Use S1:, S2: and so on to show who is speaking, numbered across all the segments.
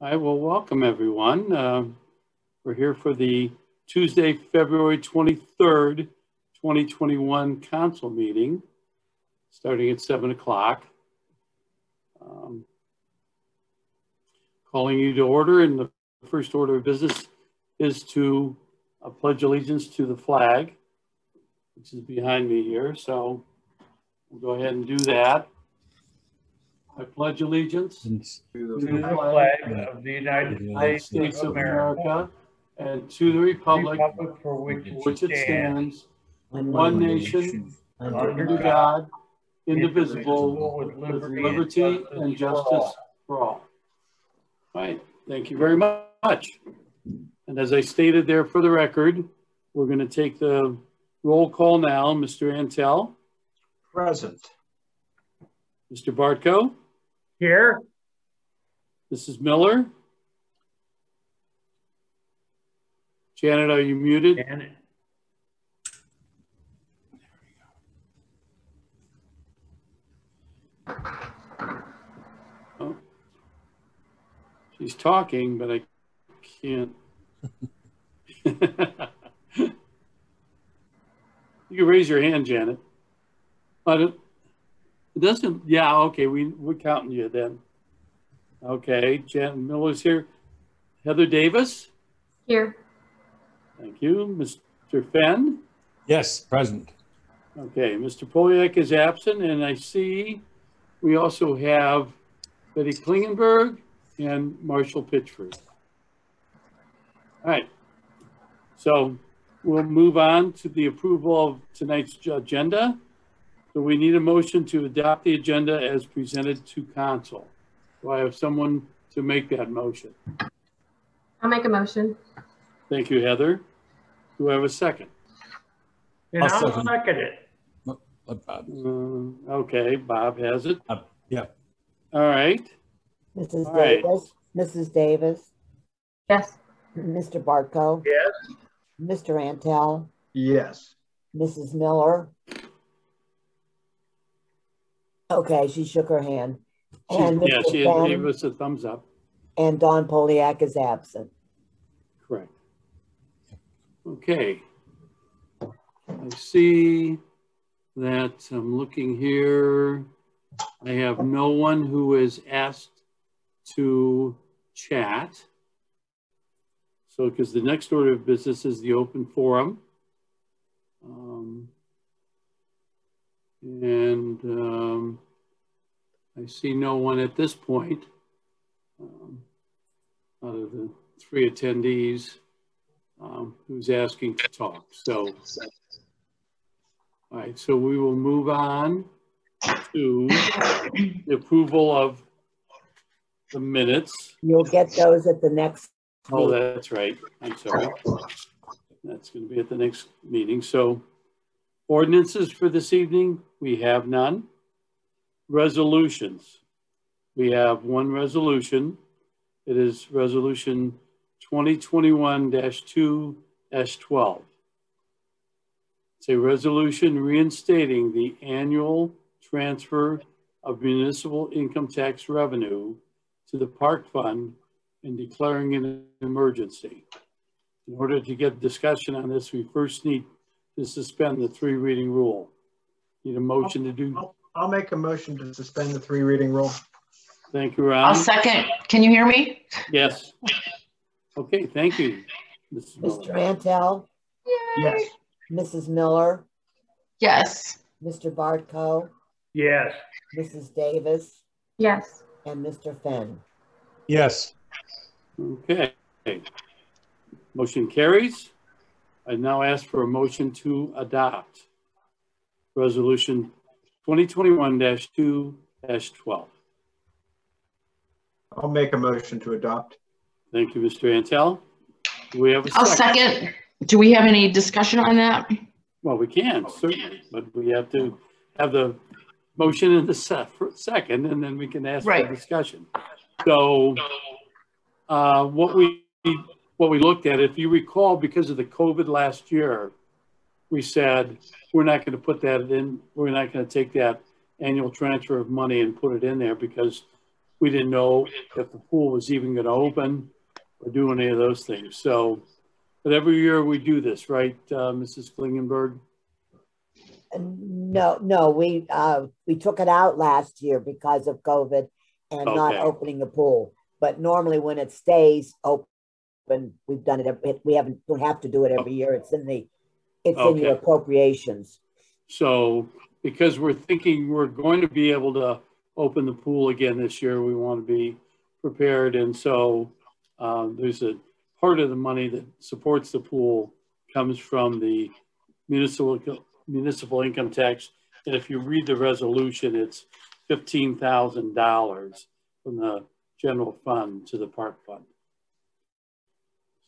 S1: I will welcome everyone. We're here for the Tuesday, February 23rd, 2021 council meeting, starting at 7 o'clock. Calling you to order, and the first order of business is to pledge allegiance to the flag, which is behind me here. So we'll go ahead and do that. I pledge allegiance
S2: to the flag of the United States of America
S1: and to the republic
S2: for
S1: which it stands, one nation, under God, indivisible, with liberty and justice for all. All right, thank you very much. And as I stated there for the record, we're going to take the roll call now. Mr. Antel.
S3: Present.
S1: Mr. Bartko.
S2: Here.
S1: Mrs. Miller. Janet, are you muted?
S2: Janet.
S1: Oh. She's talking, but I can't. You can raise your hand, Janet. But it doesn't, yeah, okay, we're counting you then. Okay, Janet Miller's here. Heather Davis?
S4: Here.
S1: Thank you. Mr. Fenn?
S5: Yes, present.
S1: Okay, Mr. Poliak is absent, and I see we also have Betty Klingenberg and Marshall Pitchford. All right, so we'll move on to the approval of tonight's agenda. So we need a motion to adopt the agenda as presented to council. Do I have someone to make that motion?
S4: I'll make a motion.
S1: Thank you, Heather. Do I have a second?
S2: And I'll second it.
S1: Okay, Bob has it.
S5: Yeah.
S1: All right.
S6: Mrs.
S1: All right.
S6: Davis, Mrs. Davis,
S4: Yes.
S6: Mr. Bartko,
S2: Yes.
S6: Mr. Antel,
S3: Yes.
S6: Mrs. Miller. Okay, she shook her hand. And
S1: Yeah,
S6: Mr.
S1: she
S6: Fenn,
S1: gave us a thumbs up.
S6: and Don Poliak is absent.
S1: Correct. Okay. I see that I'm looking here. I have no one who is asked to chat. So, because the next order of business is the open forum. I see no one at this point out of the three attendees who's asking to talk. So, all right, so we will move on to the approval of the minutes.
S6: You'll get those at the next
S1: Oh,
S6: meeting.
S1: that's right. I'm sorry. That's going to be at the next meeting. So ordinances for this evening, we have none. Resolutions. We have one resolution. It is resolution 2021-2-12. It's a resolution reinstating the annual transfer of municipal income tax revenue to the park fund and declaring an emergency. In order to get discussion on this, we first need to suspend the three reading rule. Need a motion to do.
S3: I'll make a motion to suspend the three reading rule.
S1: Thank you, Ron.
S7: I'll second. Can you hear me?
S1: Yes. Okay, thank you, Mrs.
S6: Mr.
S1: Miller.
S6: Antel,
S3: Yes.
S6: Mrs. Miller,
S7: Yes.
S6: Mr. Bartko,
S2: Yes.
S6: Mrs. Davis,
S4: Yes.
S6: and Mr. Fenn.
S5: Yes.
S1: Okay. Motion carries. I now ask for a motion to adopt resolution 2021-2-12.
S3: I'll make a motion to adopt.
S1: Thank you, Mr. Antel. Do we have a
S7: I'll
S1: second?
S7: second. Do we have any discussion on that?
S1: Well, we can, certainly, but we have to have the motion in the second, and then we can ask for
S7: Right.
S1: discussion. So what we looked at, if you recall, because of the COVID last year, we said, we're not going to put that in, we're not going to take that annual transfer of money and put it in there because we didn't know if the pool was even going to open or do any of those things. So, but every year we do this, right, Mrs. Klingenberg?
S6: No, we took it out last year because of COVID and not
S1: Okay.
S6: opening the pool. But normally when it stays open, we've done it. We don't have to do it every year. It's in
S1: Okay.
S6: your appropriations.
S1: So because we're thinking we're going to be able to open the pool again this year, we want to be prepared. And so there's a part of the money that supports the pool comes from the municipal income tax. And if you read the resolution, it's $15,000 from the general fund to the park fund.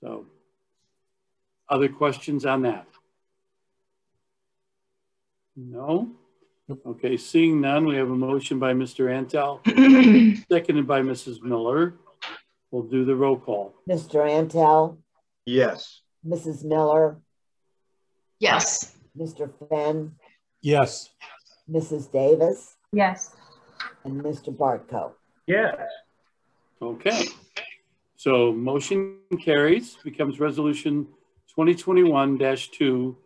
S1: So other questions on that? No? Okay, seeing none, we have a motion by Mr. Antal, seconded by Mrs. Miller. We'll do the roll call.
S6: Mr. Antel,
S3: Yes.
S6: Mrs. Miller,
S7: Yes.
S6: Mr. Fenn,
S5: Yes.
S6: Mrs. Davis,
S4: Yes.
S6: and Mr. Bartko.
S2: Yes.
S1: Okay, so motion carries, becomes resolution 2021-2-12.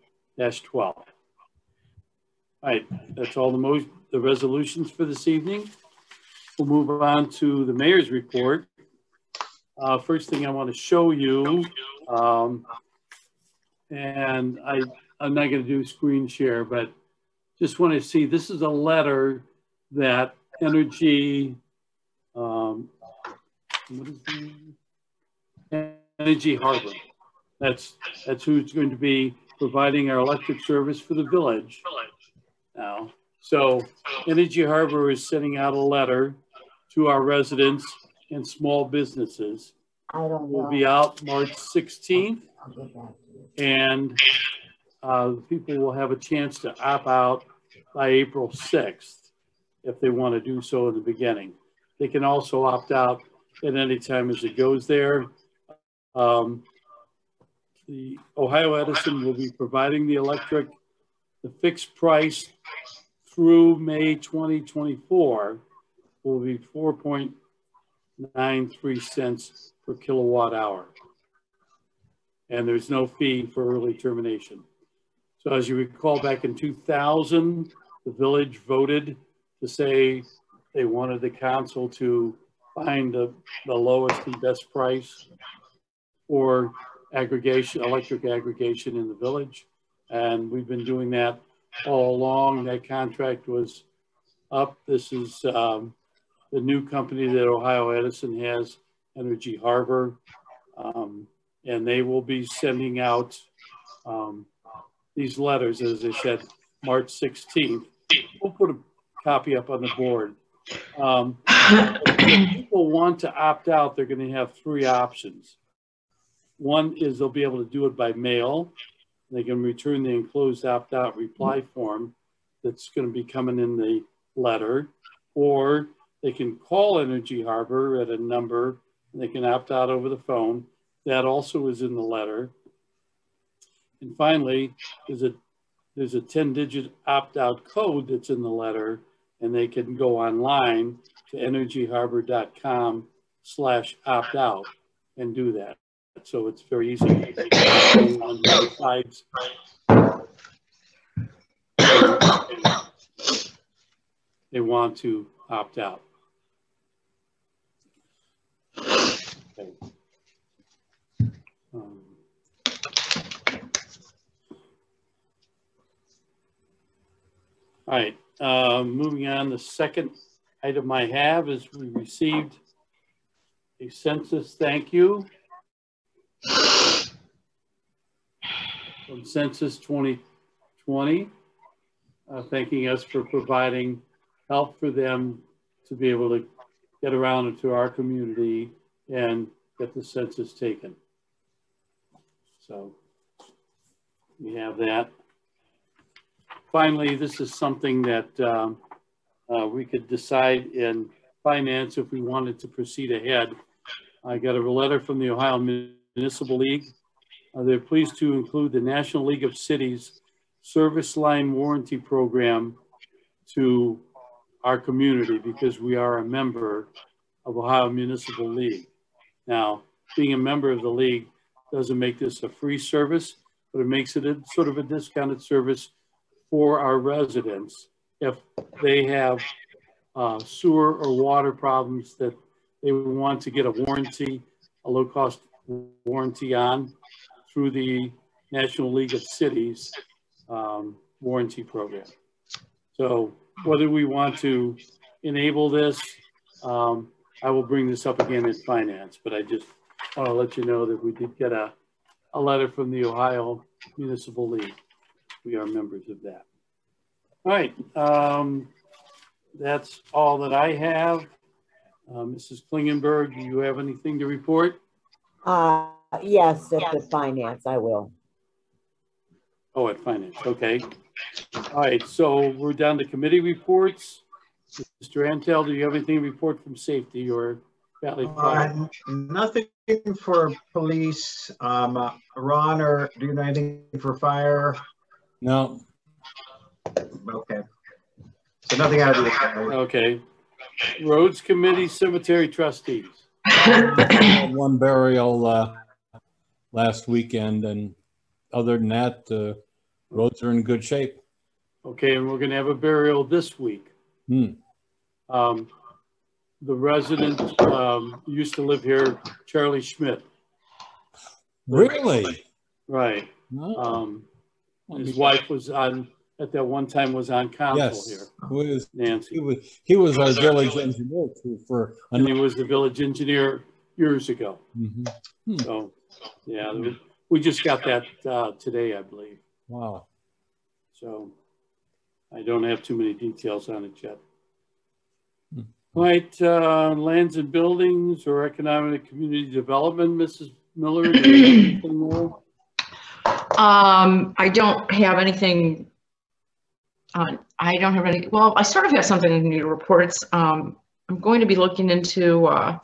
S1: All right, that's all the resolutions for this evening. We'll move on to the mayor's report. First thing I want to show you, and I'm not going to do screen share, but just want to see, this is a letter that Energy, what is the name? Energy Harbor. That's who's going to be providing our electric service for the village now. So Energy Harbor is sending out a letter to our residents and small businesses.
S6: I don't know.
S1: Will be out March 16th,
S6: I'll get back to you.
S1: and people will have a chance to opt out by April 6th if they want to do so in the beginning. They can also opt out at any time as it goes there. The Ohio Edison will be providing the electric. The fixed price through May 2024 will be 4.93 cents per kilowatt hour. And there's no fee for early termination. So as you recall, back in 2000, the village voted to say they wanted the council to find the lowest and best price for aggregation, electric aggregation in the village. And we've been doing that all along. That contract was up. This is the new company that Ohio Edison has, Energy Harbor. And they will be sending out these letters, as I said, March 16th. We'll put a copy up on the board. If people want to opt out, they're going to have three options. One is they'll be able to do it by mail. They can return the enclosed opt-out reply form that's going to be coming in the letter, or they can call Energy Harbor at a number and they can opt out over the phone. That also is in the letter. And finally, there's a 10-digit opt-out code that's in the letter, and they can go online to energyharbor.com/opt-out and do that. So it's very easy. Anyone who decides they want to opt out. Okay. All right, moving on, the second item I have is we received a census thank you from Census 2020, thanking us for providing help for them to be able to get around into our community and get the census taken. So we have that. Finally, this is something that we could decide in finance if we wanted to proceed ahead. I got a letter from the Ohio Municipal League. They're pleased to include the National League of Cities Service Line Warranty Program to our community because we are a member of Ohio Municipal League. Now, being a member of the league doesn't make this a free service, but it makes it a sort of a discounted service for our residents if they have sewer or water problems that they want to get a warranty, a low-cost warranty on through the National League of Cities warranty program. So whether we want to enable this, I will bring this up again in finance, but I just want to let you know that we did get a letter from the Ohio Municipal League. We are members of that. All right, that's all that I have. Mrs. Klingenberg, do you have anything to report?
S6: Yes, at the finance, I will.
S1: Oh, at finance, okay. All right, so we're down to committee reports. Mr. Antel, do you have anything to report from safety or Valley Fire?
S3: Nothing for police. Ron, or do you know anything for fire?
S5: No.
S3: Okay. So nothing out of the
S1: Okay. Roads Committee, Cemetery Trustees.
S5: Had one burial last weekend, and other than that, roads are in good shape.
S1: Okay, and we're going to have a burial this week. The resident used to live here, Charlie Schmidt.
S5: Really?
S1: Right.
S5: No.
S1: His wife was on, at that one time, was on council here. Nancy.
S5: He was our village engineer too for.
S1: And he was the village engineer years ago.
S5: Mm-hmm.
S1: So, yeah, we just got that today, I believe.
S5: Wow.
S1: So, I don't have too many details on it yet. Right, lands and buildings or economic and community development, Mrs. Miller, do you have anything more?
S7: I don't have anything. I don't have any. Well, I sort of have something in new reports. I'm going to be looking into. I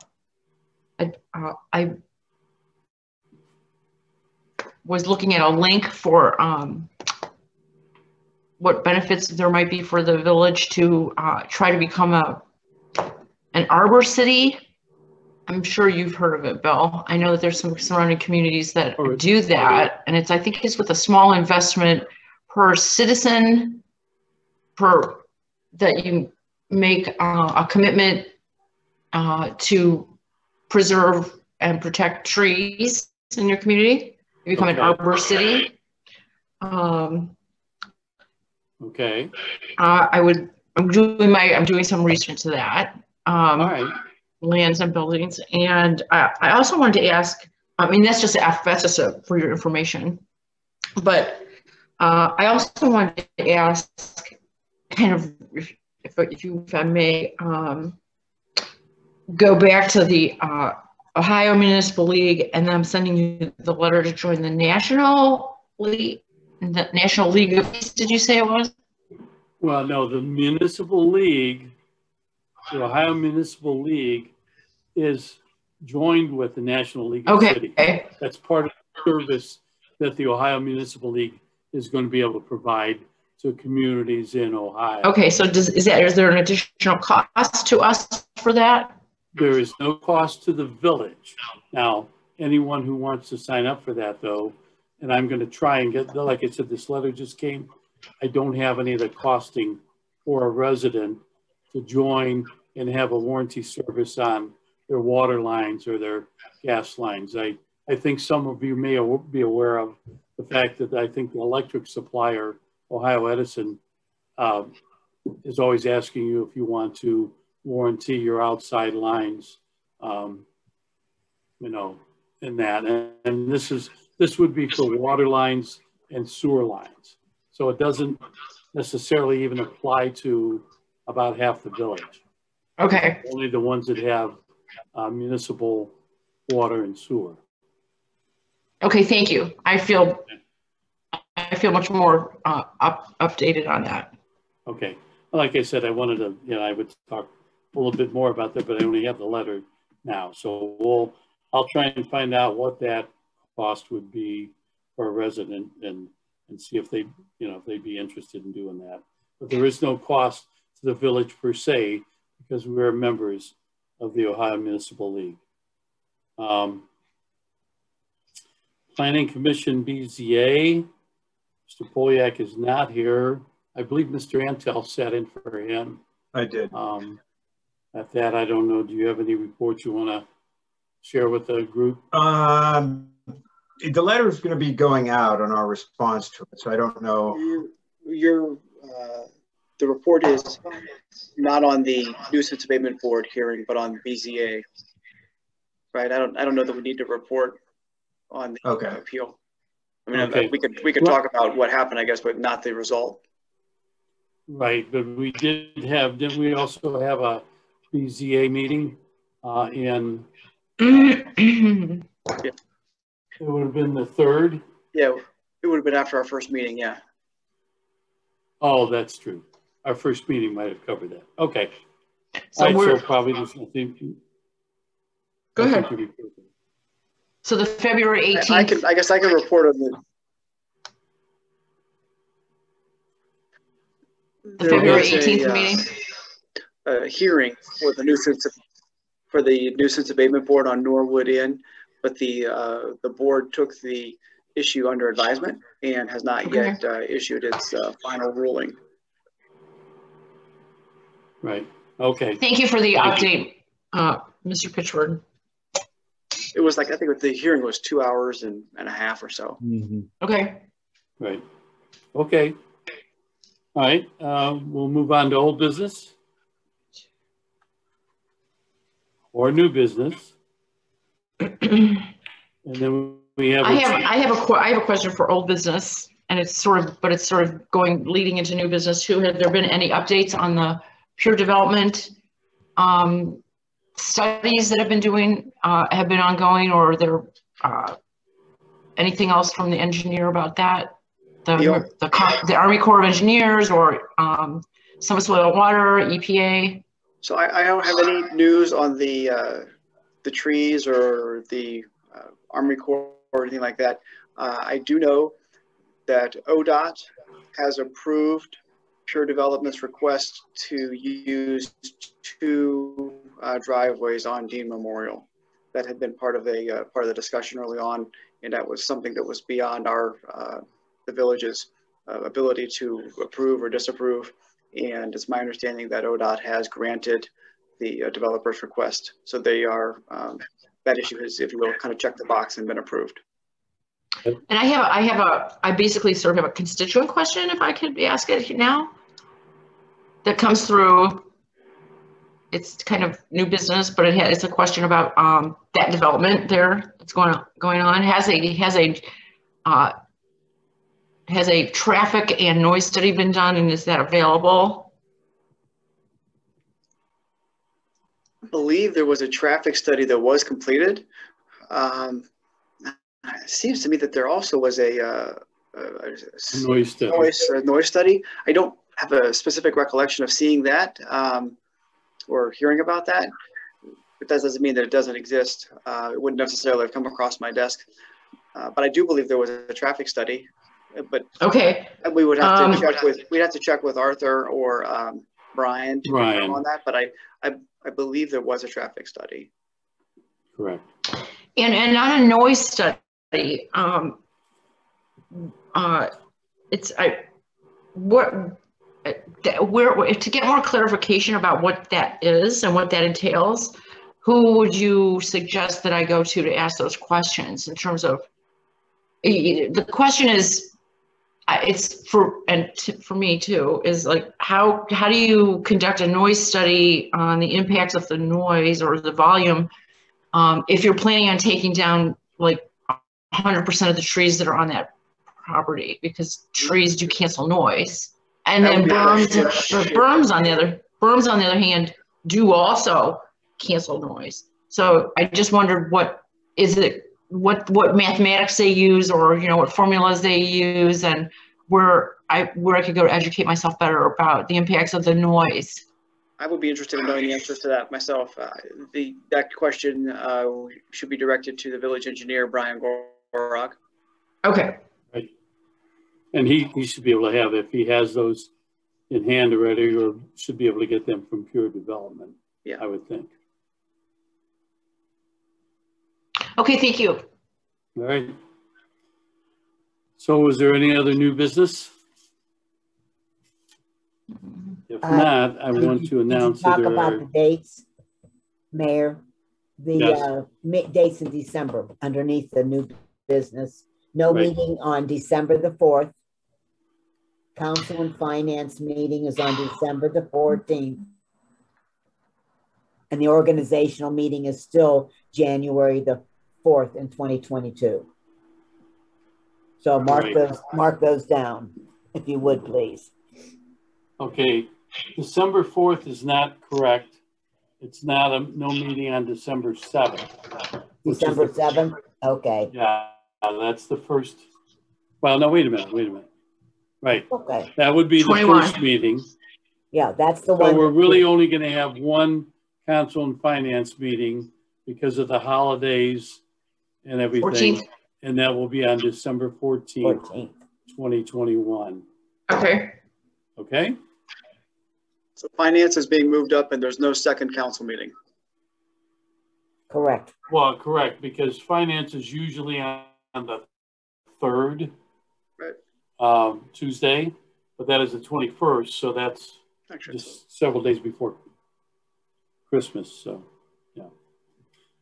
S7: was looking at a link for what benefits there might be for the village to try to become an arbor city. I'm sure you've heard of it, Bill. I know that there's some surrounding communities that do that, and I think it's with a small investment per citizen, that you make a commitment to preserve and protect trees in your community. You become an arbor city.
S1: Okay.
S7: I'm doing some research to that.
S1: All right.
S7: Lands and buildings, and I also wanted to ask. I mean, that's just for your information, but I also wanted to ask, kind of, if I may, go back to the Ohio Municipal League, and then I'm sending you the letter to join the National League. The National League of Peace, did you say it was?
S1: Well, no, the Municipal League. The Ohio Municipal League is joined with the National League of Cities. That's part of the service that the Ohio Municipal League is going to be able to provide to communities in Ohio.
S7: Okay, so is there an additional cost to us for that?
S1: There is no cost to the village. Now, anyone who wants to sign up for that, though, and I'm going to try and get, like I said, this letter just came. I don't have any of the costing for a resident to join and have a warranty service on their water lines or their gas lines. I think some of you may be aware of the fact that I think the electric supplier, Ohio Edison, is always asking you if you want to warranty your outside lines, you know, in that. And this would be for water lines and sewer lines. So it doesn't necessarily even apply to about half the village.
S7: Okay.
S1: Only the ones that have municipal water and sewer.
S7: Okay, thank you. I feel much more updated on that.
S1: Okay. Like I said, I wanted to, you know, I would talk a little bit more about that, but I only have the letter now. So I'll try and find out what that cost would be for a resident and see if they, you know, if they'd be interested in doing that. But there is no cost to the village per se, because we're members of the Ohio Municipal League. Planning Commission BZA, Mr. Polyak is not here. I believe Mr. Antel sat in for him.
S3: I did.
S1: At that, I don't know, do you have any reports you want to share with the group?
S3: The letter is going to be going out on our response to it, so I don't know.
S8: The report is not on the nuisance abatement board hearing, but on BZA. Right? I don't know that we need to report on the appeal. I mean,
S1: Okay.
S8: we could talk about what happened, I guess, but not the result.
S1: Right, but we didn't we also have a BZA meeting in, it would have been the 3rd?
S8: Yeah, it would have been after our first meeting, yeah.
S1: Oh, that's true. Our first meeting might have covered that. Okay.
S7: So
S1: All right,
S7: we're,
S1: so probably there's nothing.
S7: go ahead.
S1: nothing to report.
S7: So the February 18th.
S8: I guess I can report on
S7: The February
S8: was
S7: 18th meeting?
S8: A hearing for the nuisance abatement board on Norwood Inn, but the board took the issue under advisement and has not yet issued its final ruling.
S1: Right, okay.
S7: Thank you for the
S1: Thank
S7: update, Mr. Pitchford.
S8: It was like, I think the hearing was 2 hours and a half or so.
S5: Mhm.
S7: Okay.
S1: Right. Okay. All right. We'll move on to old business or new business, and then we have.
S7: I have a question for old business, and it's sort of leading into new business too. Have there been any updates on the pure development studies that have been ongoing, or are there anything else from the engineer about that? The Army Corps of Engineers, or some soil and water, EPA?
S8: So I don't have any news on the trees or the Army Corps or anything like that. I do know that ODOT has approved Pure Development's request to use 2 driveways on Dean Memorial. That had been part of the discussion early on, and that was something that was beyond the village's ability to approve or disapprove. And it's my understanding that ODOT has granted the developer's request. So they are, that issue has, if you will, kind of checked the box and been approved.
S7: And I basically sort of have a constituent question, if I could ask it now, that comes through. It's kind of new business, but it's a question about that development there that's going on. Has a traffic and noise study been done, and is that available?
S8: I believe there was a traffic study that was completed. It seems to me that there also was a
S1: noise
S8: study. I don't have a specific recollection of seeing that or hearing about that. But that doesn't mean that it doesn't exist. It wouldn't necessarily have come across my desk. But I do believe there was a traffic study. But
S7: okay,
S8: we would have to check with Arthur or Brian to confirm on that. But I believe there was a traffic study.
S1: Correct.
S7: And on a noise study, to get more clarification about what that is and what that entails, who would you suggest that I go to ask those questions? In terms of, the question is, it's for me too, is like, how do you conduct a noise study on the impacts of the noise or the volume if you're planning on taking down like 100% of the trees that are on that property, because trees do cancel noise, and then berms on the other hand do also cancel noise. So I just wondered what mathematics they use, or what formulas they use, and where I could go to educate myself better about the impacts of the noise.
S8: I would be interested in knowing the answers to that myself. That question should be directed to the village engineer, Brian Gorok.
S7: Okay.
S1: Right. And he should be able to have, if he has those in hand already, or should be able to get them from Pure Development.
S8: Yeah,
S1: I would think.
S7: Okay, thank you.
S1: All right. So was there any other new business? If not, I want to announce that
S6: Talk
S1: there
S6: about
S1: are,
S6: the dates, Mayor. The
S1: Yes.
S6: dates in December underneath the new business. No
S1: Right.
S6: meeting on December the 4th. Council and Finance meeting is on December the 14th. And the organizational meeting is still January the 4th in 2022. So
S1: Right.
S6: mark those down, if you would, please.
S1: okay, December 4th is not correct. It's not no meeting on December 7th. which is
S6: December
S1: the-
S6: 7th? Okay,
S1: Yeah, that's the first. Well, no, wait a minute. Right,
S6: okay.
S1: that would be the
S7: 21.
S1: first meeting.
S6: Yeah, that's the
S1: So
S6: one.
S1: we're really only going to have one council and finance meeting because of the holidays and everything.
S7: 14th.
S1: And that will be on December 14th,
S6: 14th.
S1: 2021.
S7: Okay.
S1: Okay?
S8: So finance is being moved up and there's no second council meeting.
S6: Correct.
S1: Well, correct, because finance is usually on the 3rd Tuesday, but that is the 21st. So that's
S8: Actually,
S1: just several days before Christmas. So, yeah.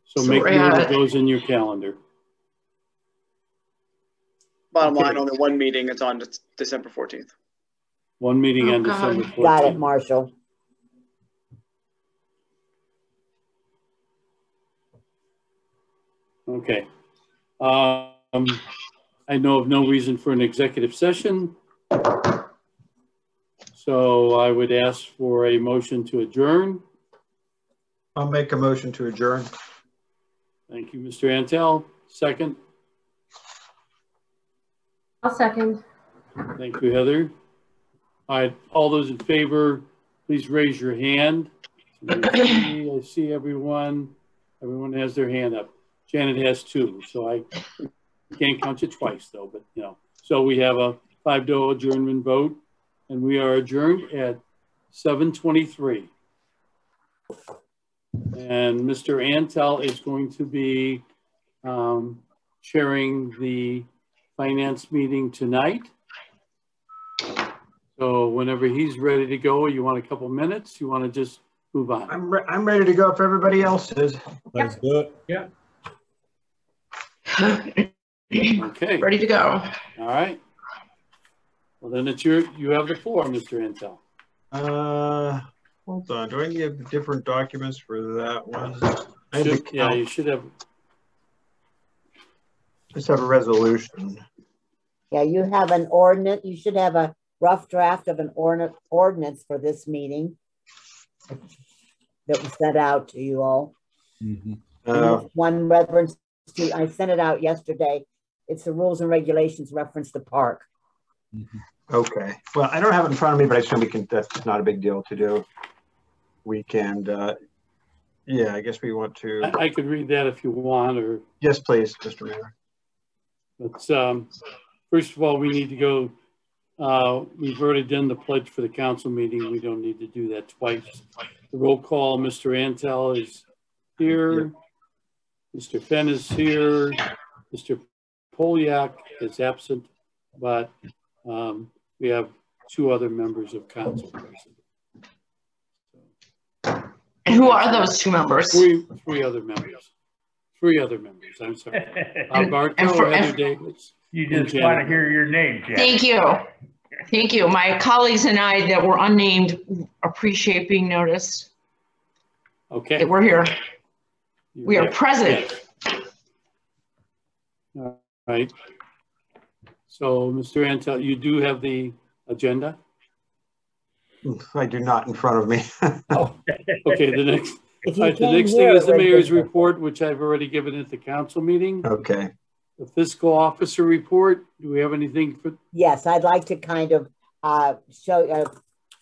S1: So
S7: So
S1: make
S7: we're
S1: note
S7: at-
S1: of those in your calendar.
S8: bottom line,
S1: Okay.
S8: only one meeting. It's on December 14th.
S1: One meeting
S7: Oh,
S1: on
S7: God.
S1: December 14th.
S6: Got it, Marshall.
S1: Okay. I know of no reason for an executive session. So I would ask for a motion to adjourn.
S3: I'll make a motion to adjourn.
S1: Thank you, Mr. Antel. Second.
S4: I'll second.
S1: Thank you, Heather. All right, all those in favor, please raise your hand. I see everyone. Everyone has their hand up. Janet has two, so I can't count you twice though, but you know. So we have a 5-0 adjournment vote and we are adjourned at 7:23. And Mr. Antel is going to be chairing the finance meeting tonight. So whenever he's ready to go, you want a couple minutes? You want to just move on?
S3: I'm ready to go if everybody else is.
S5: Let's do it.
S1: Okay,
S7: Ready to go.
S1: all right. Well, then it's you have the floor, Mr. Antel.
S3: Hold on. Do I need different documents for that one? I had the
S1: Yeah,
S3: count.
S1: you should have.
S3: Just have a resolution.
S6: Yeah, you have an ordinance. You should have a rough draft of an ordinance for this meeting that was sent out to you all.
S5: Mhm.
S6: One reference to, I sent it out yesterday. It's the rules and regulations reference the park.
S3: Okay. Well, I don't have it in front of me, but I assume that's not a big deal to do. We can, yeah, I guess we want to.
S1: I could read that if you want, or
S3: Yes, please, Mr. Mayor.
S1: but first of all, we need to go. We've already done the pledge for the council meeting. We don't need to do that twice. The roll call, Mr. Antel is here. Mr. Fenn is here. Mr. Polyak is absent, but we have two other members of council present.
S7: And who are those two members?
S1: Three other members. I'm sorry.
S7: And
S1: Barco,
S7: for-
S1: Heather Davis.
S2: You
S1: and
S2: just want to
S1: Janet.
S2: hear your name, Jack.
S7: Thank you. Thank you. My colleagues and I that were unnamed appreciate being noticed.
S1: Okay.
S7: That we're here. We are
S1: Yes.
S7: present.
S1: All right. So, Mr. Antel, you do have the agenda?
S3: I do not in front of me.
S1: Okay, the next,
S6: If
S1: all
S6: you
S1: right, the
S6: came
S1: next
S6: here,
S1: thing is
S6: it
S1: the
S6: would've
S1: mayor's
S6: been-
S1: report, which I've already given at the council meeting.
S3: Okay.
S1: The fiscal officer report, do we have anything for,
S6: Yes, I'd like to kind of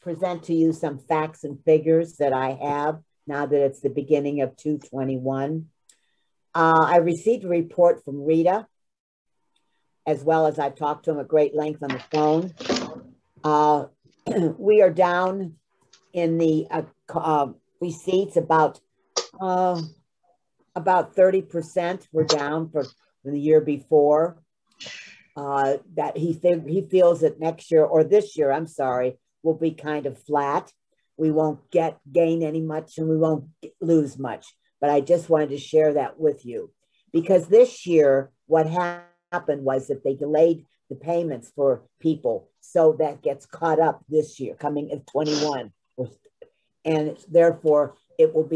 S6: present to you some facts and figures that I have now that it's the beginning of 2/21. I received a report from Rita, as well as I've talked to him at great length on the phone. We are down in the receipts about $1 about 30% were down from the year before. That he feels that next year, or this year, I'm sorry, will be kind of flat. We won't gain any much and we won't lose much. But I just wanted to share that with you. Because this year, what happened was that they delayed the payments for people. So that gets caught up this year, coming in 21. And therefore, it will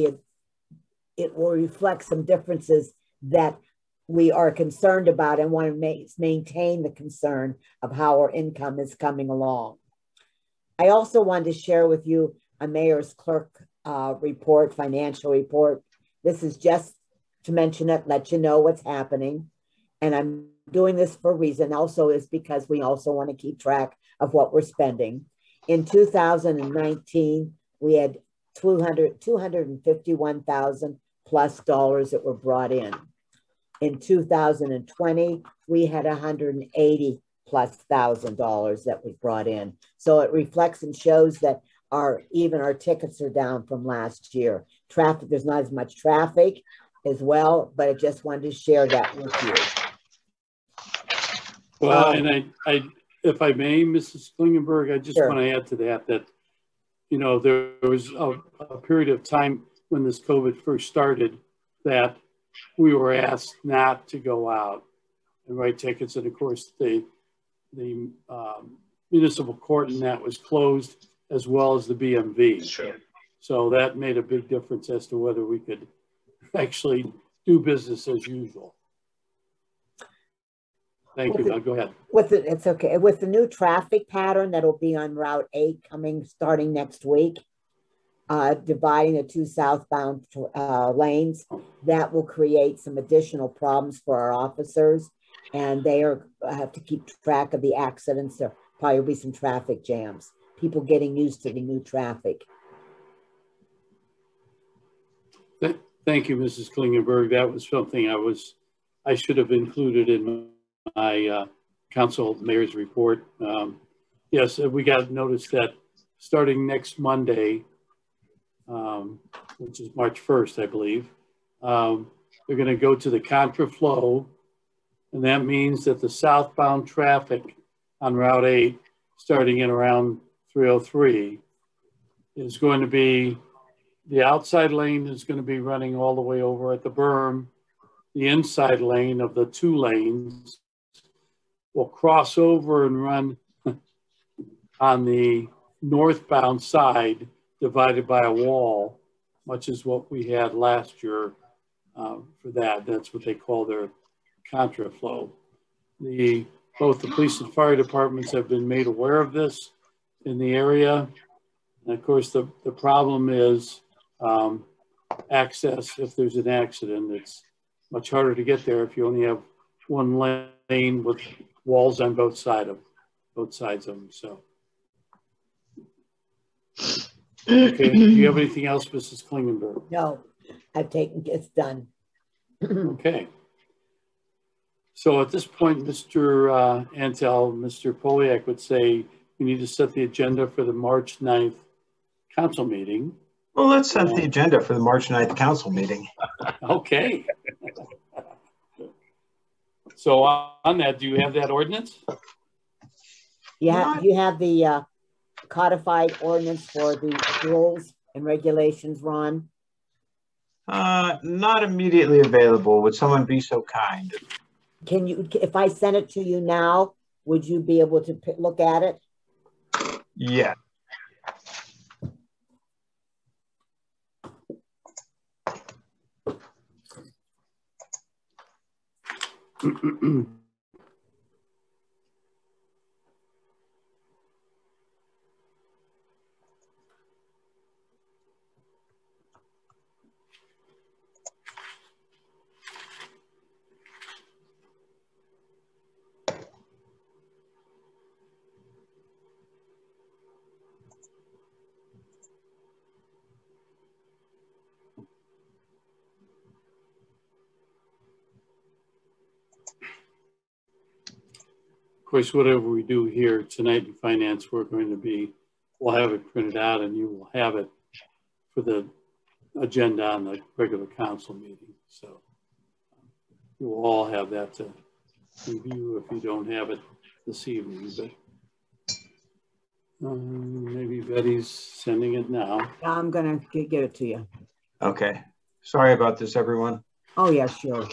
S6: reflect some differences that we are concerned about and want to maintain the concern of how our income is coming along. I also wanted to share with you a mayor's clerk report, financial report. This is just to mention it, let you know what's happening. And I'm doing this for a reason also is because we also want to keep track of what we're spending. In 2019, we had $251,000 plus that were brought in. In 2020, we had $180 plus thousand that was brought in. So it reflects and shows that even our tickets are down from last year. Traffic, there's not as much traffic as well, but I just wanted to share that with you.
S1: Well, and I, if I may, Mrs. Klingenberg, I just
S6: Sure.
S1: want to add to that, you know, there was a period of time when this COVID first started that we were asked not to go out and write tickets. And of course, the municipal court and that was closed, as well as the BMV.
S9: Sure.
S1: So that made a big difference as to whether we could actually do business as usual. Thank you. Go ahead.
S6: It's okay. With the new traffic pattern that'll be on Route 8 starting next week, dividing the two southbound lanes, that will create some additional problems for our officers. And they have to keep track of the accidents. There probably will be some traffic jams. People getting used to the new traffic.
S1: Thank you, Mrs. Klingenberg. That was something I should have included in my council mayor's report. Yes, we got notice that starting next Monday, which is March 1st, I believe, they're going to go to the contraflow, and that means that the southbound traffic on Route 8, starting in around 303, is going to be, the outside lane is going to be running all the way over at the berm. The inside lane of the two lanes will cross over and run on the northbound side, divided by a wall, much as what we had last year for that. That's what they call their contraflow. Both the police and fire departments have been made aware of this in the area. And of course, the problem is access. If there's an accident, it's much harder to get there if you only have one lane with walls on both sides of them. So, okay. Do you have anything else, Mrs. Klingenberg?
S6: No, it's done.
S1: Okay. So at this point, Mr. Antel, Mr. Poliak would say we need to set the agenda for the March 9th council meeting.
S3: Well, let's set the agenda for the March 9th council meeting.
S1: Okay. So on that, do you have that ordinance?
S6: Yeah, you have the codified ordinance for the rules and regulations, Ron?
S3: Not immediately available. Would someone be so kind?
S6: Can you, if I send it to you now, would you be able to look at it?
S3: Yeah.
S1: Of course, whatever we do here tonight in finance, we'll have it printed out and you will have it for the agenda on the regular council meeting. So you will all have that to review if you don't have it this evening. But maybe Betty's sending it now.
S6: I'm gonna get it to you.
S3: Okay. Sorry about this, everyone.
S6: Oh, yeah, sure.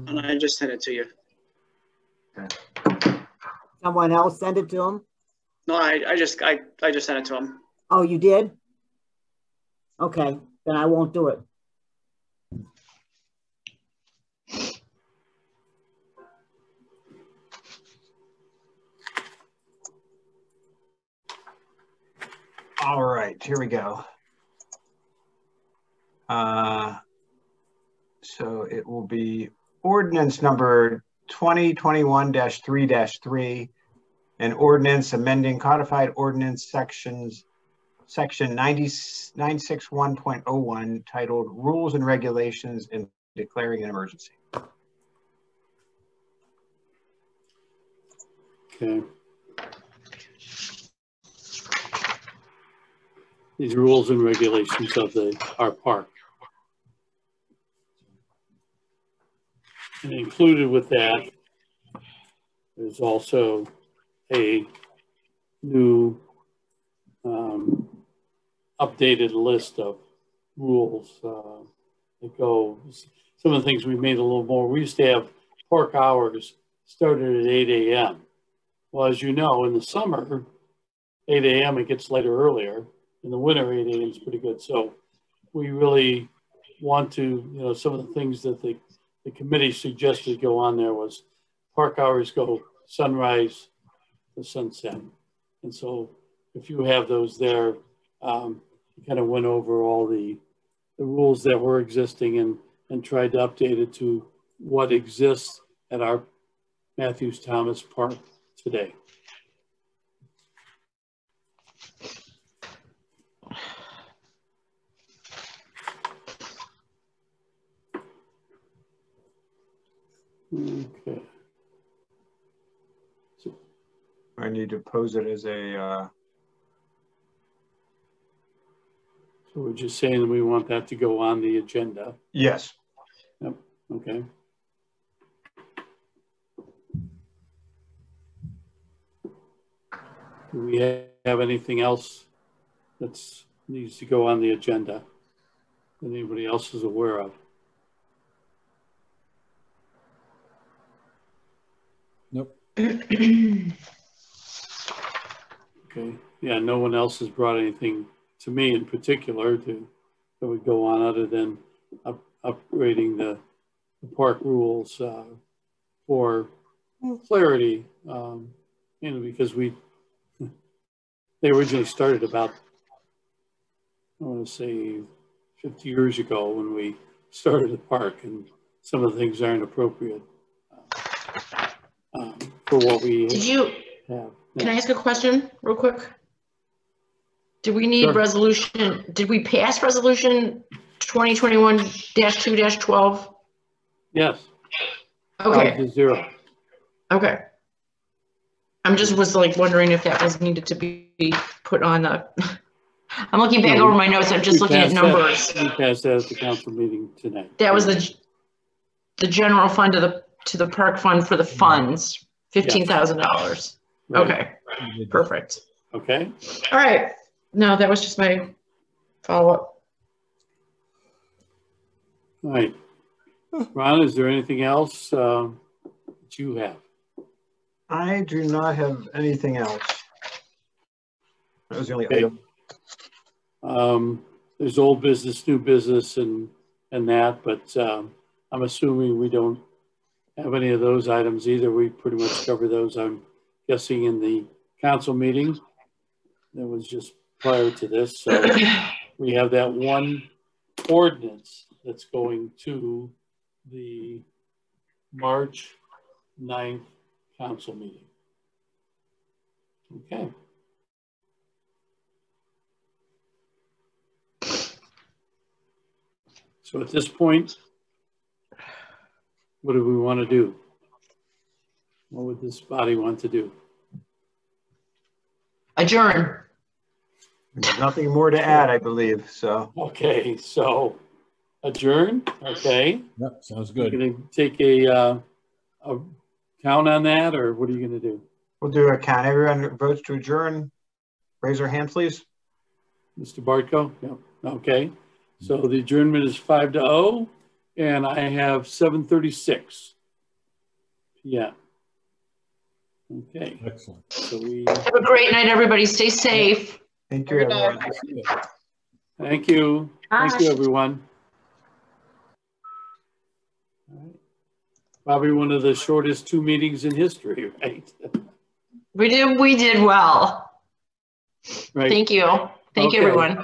S8: And I just sent it to you.
S6: Someone else send it to him?
S8: No, I just sent it to him.
S6: Oh, you did? Okay, then I won't do it.
S3: All right, here we go. So it will be ordinance number 2021-3-3, an ordinance amending codified ordinance section 961.01 titled Rules and Regulations and Declaring an Emergency.
S1: Okay. These rules and regulations of our park. And included with that is also a new updated list of rules that go. Some of the things we made a little more. We used to have park hours started at 8 a.m. Well, as you know, in the summer, 8 a.m. it gets lighter earlier. In the winter, 8 a.m. is pretty good. So we really want to, some of the things that the committee suggested go on there was park hours go sunrise to sunset. And so if you have those there, we kind of went over all the rules that were existing and tried to update it to what exists at our Matthews Thomas Park today. Okay. So
S3: I need to pose it as a.
S1: So we're just saying that we want that to go on the agenda.
S3: Yes.
S1: Yep. Okay. Do we have anything else that needs to go on the agenda that anybody else is aware of?
S5: Nope.
S1: Okay. Yeah, no one else has brought anything to me in particular that would go on other than upgrading the park rules for clarity. Because they originally started about, I want to say 50 years ago when we started the park, and some of the things aren't appropriate for what we have.
S7: Can I ask a question real quick? Do we need resolution? Did we pass resolution 2021-2-12?
S1: Yes.
S7: Okay.
S1: 5-0.
S7: Okay. Was wondering if that was needed to be put on the. I'm looking back over my notes. I'm just looking at numbers.
S1: We passed that at the council meeting tonight.
S7: That was the general fund to the park fund for the funds, $15,000.
S1: Right.
S7: Okay. Perfect.
S1: Okay.
S7: All right. No, that was just my follow-up.
S1: All right. Ron, is there anything else that you have?
S3: I do not have anything else. That was the only item.
S1: There's old business, new business, and that, but I'm assuming we don't have any of those items either. We pretty much cover those, I'm guessing, in the council meeting that was just prior to this. So we have that one ordinance that's going to the March 9th council meeting. Okay. So at this point, what do we want to do? What would this body want to do?
S7: Adjourn.
S3: There's nothing more to add, I believe, so.
S1: Okay, so adjourn, okay.
S5: Yep, sounds
S1: You're
S5: good.
S1: gonna take a count on that, or what are you gonna do?
S3: We'll do a count. Everyone votes to adjourn. Raise their hand, please.
S1: Mr. Bartko? Yep, okay. So the adjournment is 5-0, and I have 7:36 p.m. Okay,
S5: Excellent.
S1: so we,
S7: Have a great night, everybody. Stay safe.
S3: Thank you,
S8: Good night.
S3: everyone.
S1: thank you. Thank you, everyone. All right. Probably one of the shortest 2 meetings in history, right?
S7: We did well.
S1: Right.
S7: Thank you. Thank you,
S1: Okay.
S7: everyone.